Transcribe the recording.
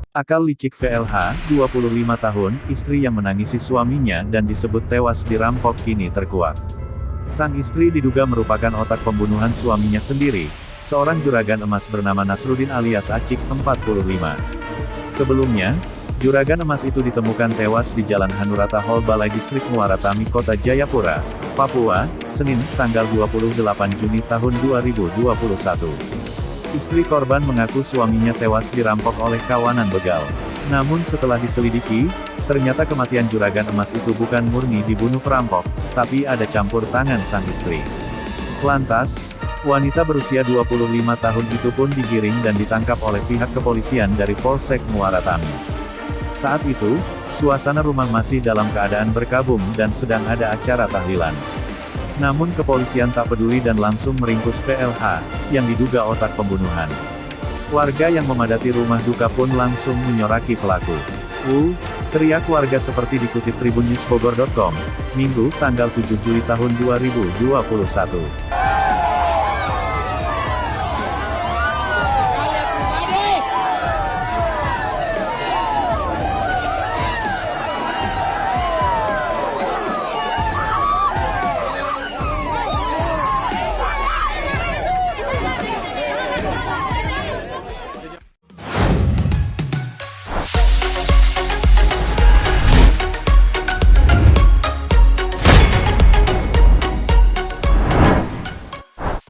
Akal licik VLH, 25 tahun, istri yang menangisi suaminya dan disebut tewas dirampok kini terkuak. Sang istri diduga merupakan otak pembunuhan suaminya sendiri, seorang juragan emas bernama Nasruddin alias Acik, 45. Sebelumnya, juragan emas itu ditemukan tewas di Jalan Hanurata Hall Balai Distrik Muaratami Kota Jayapura, Papua, Senin, tanggal 28 Juni tahun 2021. Istri korban mengaku suaminya tewas dirampok oleh kawanan begal. Namun setelah diselidiki, ternyata kematian juragan emas itu bukan murni dibunuh perampok, tapi ada campur tangan sang istri. Lantas, wanita berusia 25 tahun itu pun digiring dan ditangkap oleh pihak kepolisian dari Polsek Muaratami. Saat itu, suasana rumah masih dalam keadaan berkabung dan sedang ada acara tahlilan. Namun kepolisian tak peduli dan langsung meringkus VLH, yang diduga otak pembunuhan. Warga yang memadati rumah duka pun langsung menyoraki pelaku. Teriak warga seperti dikutip tribunnewsbogor.com, Minggu, tanggal 7 Juli tahun 2021.